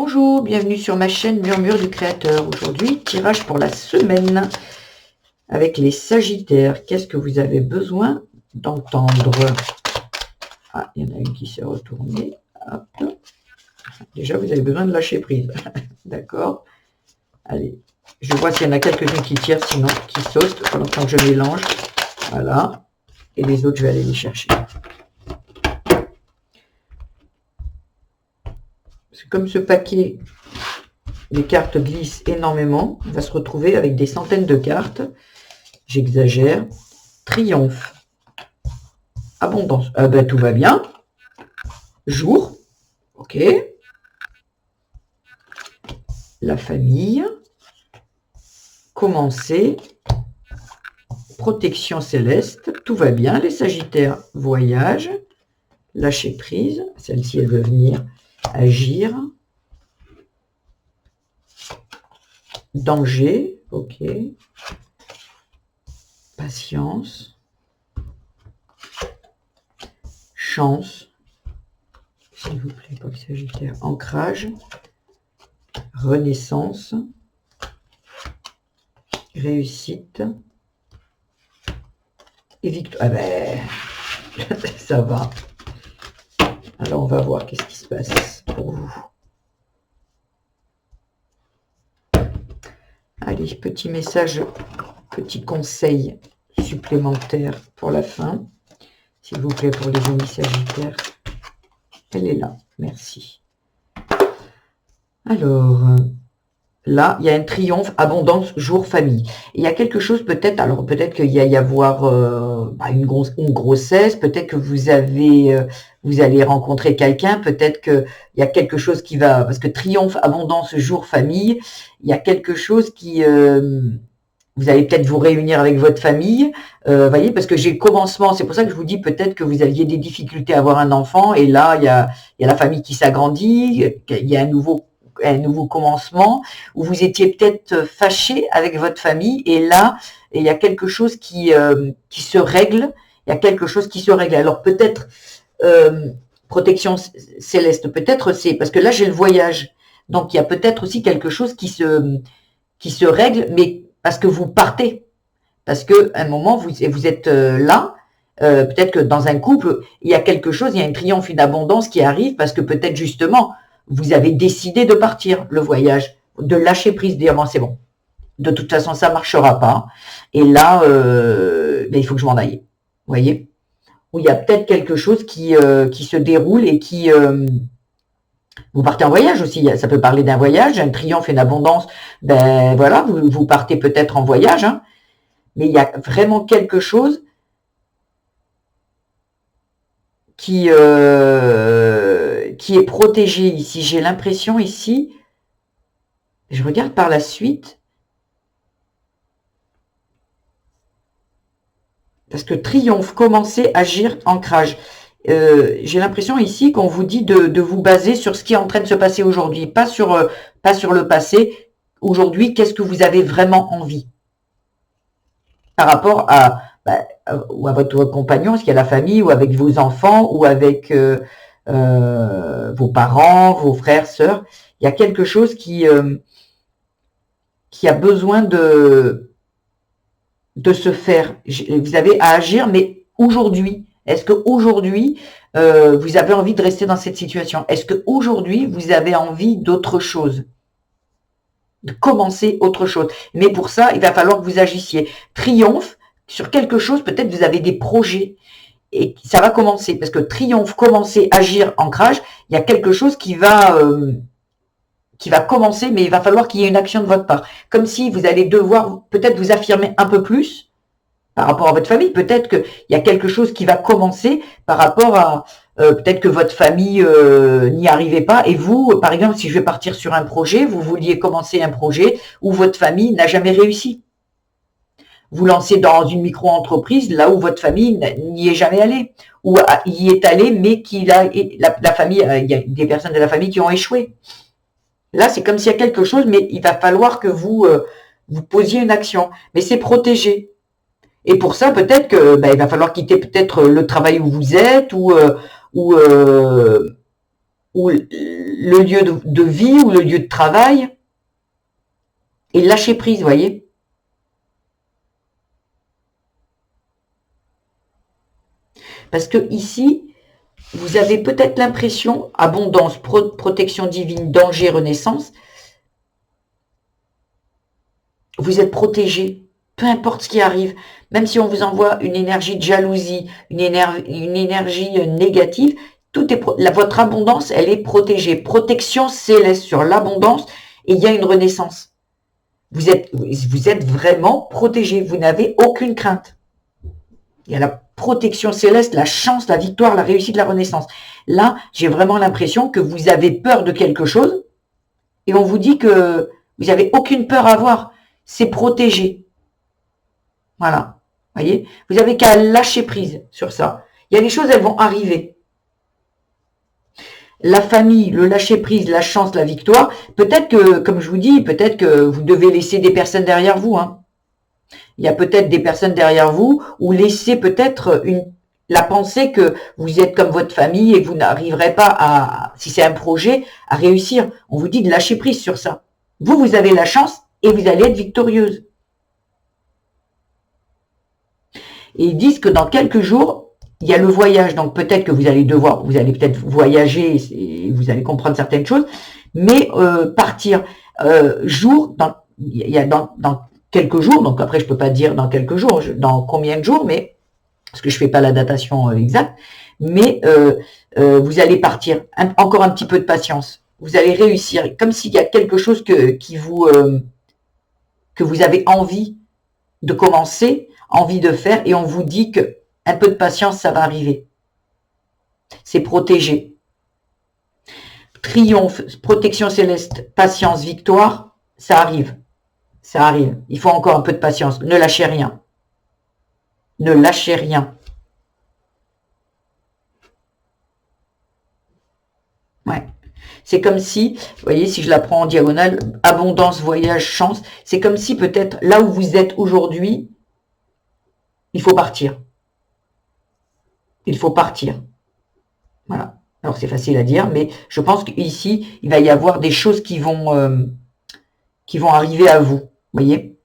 Bonjour, bienvenue sur ma chaîne Murmure du Créateur. Aujourd'hui, tirage pour la semaine avec les Sagittaires. Qu'est-ce que vous avez besoin d'entendre? Ah, il y en a une qui s'est retournée. Hop. Déjà, vous avez besoin de lâcher prise. D'accord. Allez, je vois s'il y en a quelques-unes qui tirent, sinon qui sautent pendant que je mélange. Voilà. Et les autres, je vais aller les chercher. C'est comme ce paquet, les cartes glissent énormément. On va se retrouver avec des centaines de cartes. J'exagère. Triomphe. Abondance. Ah ben, tout va bien. Jour. Ok. La famille. Commencer. Protection céleste. Tout va bien. Les Sagittaires. Voyage. Lâcher prise. Celle-ci, elle veut venir agir. Danger. Ok. Patience. Chance. S'il vous plaît, pour le Sagittaire. Ancrage. Renaissance. Réussite. Et victoire. Ah ben, ça va. Alors, on va voir qu'est-ce qui se passe pour vous. Allez, petit message, petit conseil supplémentaire pour la fin. S'il vous plaît, pour les amis Sagittaires. Elle est là. Merci. Alors, là, il y a un triomphe, abondance, jour, famille. Il y a quelque chose peut-être, alors peut-être qu'il y a y avoir une grossesse, peut-être que vous allez rencontrer quelqu'un, peut-être qu'il y a quelque chose qui va, parce que triomphe, abondance, jour, famille, il y a quelque chose qui, vous allez peut-être vous réunir avec votre famille, voyez, parce que j'ai le commencement, c'est pour ça que je vous dis peut-être que vous aviez des difficultés à avoir un enfant, et là, il y a la famille qui s'agrandit, il y a un nouveau commencement, où vous étiez peut-être fâché avec votre famille, et là, il y a quelque chose qui se règle, il y a quelque chose qui se règle. Alors peut-être, protection céleste, peut-être c'est, parce que là j'ai le voyage, donc il y a peut-être aussi quelque chose qui se règle, mais parce que vous partez, parce que à un moment, vous êtes là, peut-être que dans un couple, il y a quelque chose, il y a un triomphe, une abondance qui arrive, parce que peut-être justement, vous avez décidé de partir, le voyage, de lâcher prise, dire bon, c'est bon. De toute façon, ça marchera pas. Et là, il faut que je m'en aille. Vous voyez? Où il y a peut-être quelque chose qui se déroule et qui... vous partez en voyage aussi. Ça peut parler d'un voyage, un triomphe, une abondance. Ben voilà, vous partez peut-être en voyage. Hein, mais il y a vraiment quelque chose qui est protégé ici. J'ai l'impression ici, je regarde par la suite, parce que triomphe, commencer, agir, ancrage. J'ai l'impression ici qu'on vous dit de vous baser sur ce qui est en train de se passer aujourd'hui, pas sur le passé. Aujourd'hui, qu'est-ce que vous avez vraiment envie par rapport ou à votre compagnon, est-ce qu'il y a la famille, ou avec vos enfants, ou avec vos parents, vos frères, sœurs. Il y a quelque chose qui a besoin de se faire. Vous avez à agir, mais aujourd'hui, est-ce qu'aujourd'hui, vous avez envie de rester dans cette situation? Est-ce qu'aujourd'hui, vous avez envie d'autre chose? De commencer autre chose. Mais pour ça, il va falloir que vous agissiez. Triomphe, sur quelque chose, peut-être vous avez des projets, et ça va commencer. Parce que triomphe, commencer, agir, ancrage, il y a quelque chose qui va commencer, mais il va falloir qu'il y ait une action de votre part. Comme si vous allez devoir peut-être vous affirmer un peu plus par rapport à votre famille. Peut-être qu'il y a quelque chose qui va commencer par rapport à peut-être que votre famille n'y arrivait pas. Et vous, par exemple, si je vais partir sur un projet, vous vouliez commencer un projet où votre famille n'a jamais réussi. Vous lancez dans une micro-entreprise là où votre famille n'y est jamais allée, ou y est allée, mais la famille, il y a des personnes de la famille qui ont échoué. Là, c'est comme s'il y a quelque chose, mais il va falloir que vous posiez une action. Mais c'est protégé. Et pour ça, peut-être que il va falloir quitter peut-être le travail où vous êtes, ou ou le lieu de vie ou le lieu de travail, et lâcher prise, vous voyez. Parce que ici, vous avez peut-être l'impression, abondance, protection divine, danger, renaissance, vous êtes protégé, peu importe ce qui arrive, même si on vous envoie une énergie de jalousie, une énergie négative, votre abondance, elle est protégée. Protection céleste sur l'abondance, et il y a une renaissance. Vous êtes vraiment protégé, vous n'avez aucune crainte. Il y a la protection céleste, la chance, la victoire, la réussite, la renaissance. Là, j'ai vraiment l'impression que vous avez peur de quelque chose, et on vous dit que vous n'avez aucune peur à avoir. C'est protégé. Voilà. Voyez, vous avez qu'à lâcher prise sur ça. Il y a des choses, elles vont arriver. La famille, le lâcher prise, la chance, la victoire. Peut-être que, comme je vous dis, peut-être que vous devez laisser des personnes derrière vous. Hein. Il y a peut-être des personnes derrière vous, ou laisser peut-être la pensée que vous êtes comme votre famille et que vous n'arriverez pas à, si c'est un projet, à réussir. On vous dit de lâcher prise sur ça. Vous avez la chance et vous allez être victorieuse. Et ils disent que dans quelques jours, il y a le voyage. Donc peut-être que vous allez peut-être voyager et vous allez comprendre certaines choses, mais partir il y a dans quelques jours, donc après je peux pas dire dans quelques jours, dans combien de jours, mais parce que je fais pas la datation exacte, mais vous allez partir. Encore un petit peu de patience. Vous allez réussir, comme s'il y a quelque chose que vous avez envie de commencer, envie de faire, et on vous dit que un peu de patience, ça va arriver. C'est protégé. Triomphe, protection céleste, patience, victoire, ça arrive. Ça arrive. Il faut encore un peu de patience. Ne lâchez rien. Ne lâchez rien. Ouais. C'est comme si, vous voyez, si je la prends en diagonale, abondance, voyage, chance, c'est comme si peut-être là où vous êtes aujourd'hui, il faut partir. Il faut partir. Voilà. Alors c'est facile à dire, mais je pense qu'ici, il va y avoir des choses qui vont arriver à vous. Vous voyez?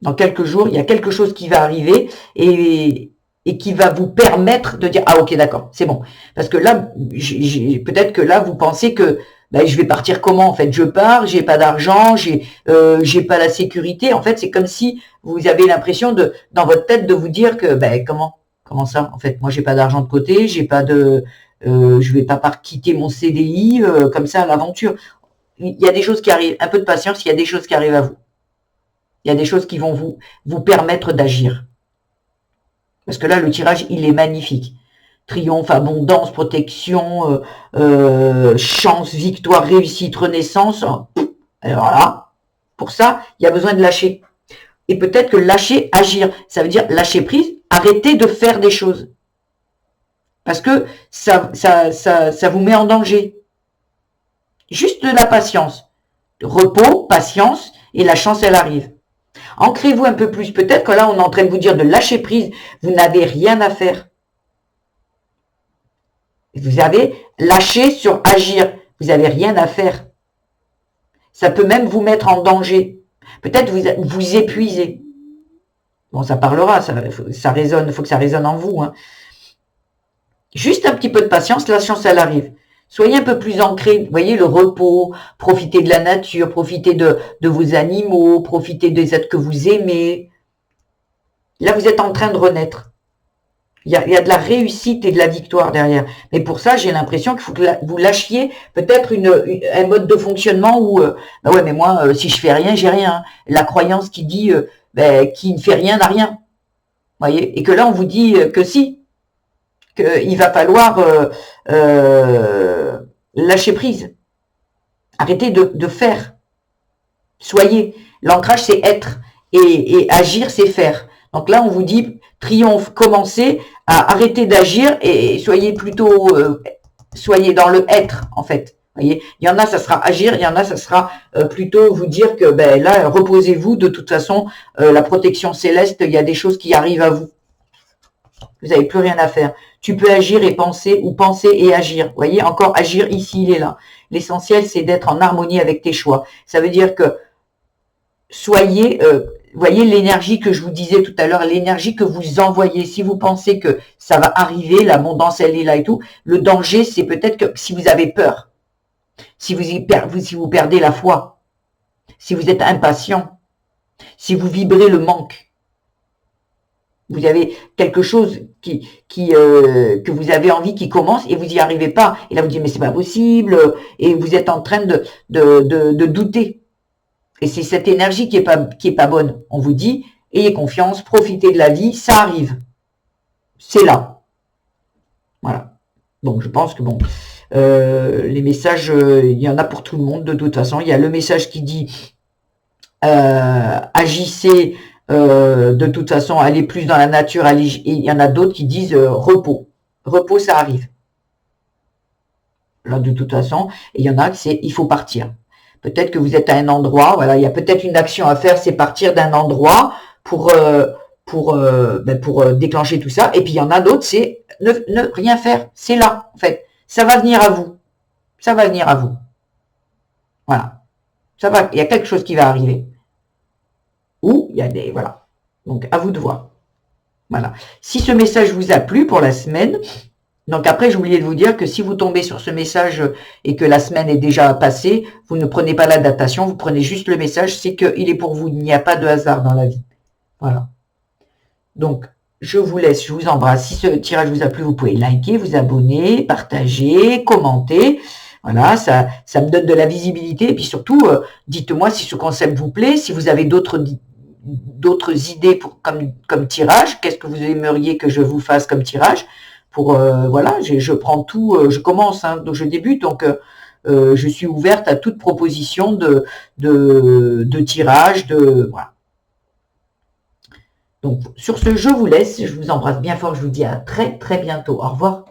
Dans quelques jours, il y a quelque chose qui va arriver et qui va vous permettre de dire « Ah ok, d'accord, c'est bon ». Parce que là, peut-être que là, vous pensez que je vais partir comment en fait? Je pars, j'ai pas d'argent, j'ai pas la sécurité. En fait, c'est comme si vous avez l'impression dans votre tête de vous dire que comment ça? En fait, moi j'ai pas d'argent de côté, j'ai pas de je vais pas quitter mon CDI comme ça à l'aventure. Il y a des choses qui arrivent, un peu de patience, il y a des choses qui arrivent à vous. Il y a des choses qui vont vous permettre d'agir. Parce que là, le tirage, il est magnifique. Triomphe, abondance, protection, chance, victoire, réussite, renaissance. Alors là, pour ça, il y a besoin de lâcher. Et peut-être que lâcher, agir, ça veut dire lâcher prise, arrêter de faire des choses. Parce que ça vous met en danger. Juste de la patience. Repos, patience, et la chance, elle arrive. Ancrez-vous un peu plus. Peut-être que là, on est en train de vous dire de lâcher prise. Vous n'avez rien à faire. Vous avez lâché sur agir. Vous n'avez rien à faire. Ça peut même vous mettre en danger. Peut-être vous épuiser. Bon, ça parlera, ça résonne, il faut que ça résonne en vous. Hein. Juste un petit peu de patience, la chance, elle arrive. Soyez un peu plus ancrés, vous voyez, le repos, profitez de la nature, profitez de vos animaux, profitez des êtres que vous aimez. Là, vous êtes en train de renaître. Il y a de la réussite et de la victoire derrière. Mais pour ça, j'ai l'impression qu'il faut que vous lâchiez peut-être un mode de fonctionnement où, ouais, mais moi, si je fais rien, j'ai rien. La croyance qui dit, qui ne fait rien n'a rien. Vous voyez? Et que là, on vous dit que si. Qu'il va falloir lâcher prise. Arrêtez de faire. Soyez. L'ancrage, c'est être. Et agir, c'est faire. Donc là, on vous dit, triomphe, commencez à arrêter d'agir et soyez plutôt, soyez dans le être, en fait. Vous voyez, il y en a, ça sera agir, il y en a, ça sera plutôt vous dire que là, reposez-vous. De toute façon, la protection céleste, il y a des choses qui arrivent à vous. Vous n'avez plus rien à faire. Tu peux agir et penser, ou penser et agir. Vous voyez, encore agir ici, il est là. L'essentiel, c'est d'être en harmonie avec tes choix. Ça veut dire que soyez, vous voyez l'énergie que je vous disais tout à l'heure, l'énergie que vous envoyez. Si vous pensez que ça va arriver, l'abondance, elle est là et tout, le danger, c'est peut-être que si vous avez peur, si vous perdez la foi, si vous êtes impatient, si vous vibrez le manque, vous avez quelque chose que vous avez envie qui commence et vous n'y arrivez pas. Et là, vous dites, mais c'est pas possible. Et vous êtes en train de douter. Et c'est cette énergie qui est pas bonne. On vous dit, ayez confiance, profitez de la vie, ça arrive. C'est là. Voilà. Donc, je pense que bon, les messages, il y en a pour tout le monde de toute façon. Il y a le message qui dit, agissez, de toute façon, allez plus dans la nature, et il y en a d'autres qui disent repos. Repos, ça arrive. Là, de toute façon, et il y en a qui c'est il faut partir. Peut-être que vous êtes à un endroit, voilà, il y a peut-être une action à faire, c'est partir d'un endroit pour déclencher tout ça. Et puis il y en a d'autres, c'est ne rien faire. C'est là, en fait. Ça va venir à vous. Ça va venir à vous. Voilà. Ça va, il y a quelque chose qui va arriver. Ou il y a des, voilà. Donc à vous de voir. Voilà. Si ce message vous a plu pour la semaine, donc après j'ai oublié de vous dire que si vous tombez sur ce message et que la semaine est déjà passée, vous ne prenez pas la datation, vous prenez juste le message, c'est qu'il est pour vous, il n'y a pas de hasard dans la vie. Voilà. Donc je vous laisse, je vous embrasse. Si ce tirage vous a plu, vous pouvez liker, vous abonner, partager, commenter. Voilà, ça me donne de la visibilité. Et puis surtout, dites-moi si ce concept vous plaît, si vous avez d'autres idées comme tirage, qu'est-ce que vous aimeriez que je vous fasse comme tirage pour voilà, je prends tout, je commence, hein, donc je débute, donc je suis ouverte à toute proposition de tirage, voilà. Donc sur ce, je vous laisse, je vous embrasse bien fort, je vous dis à très très bientôt, au revoir.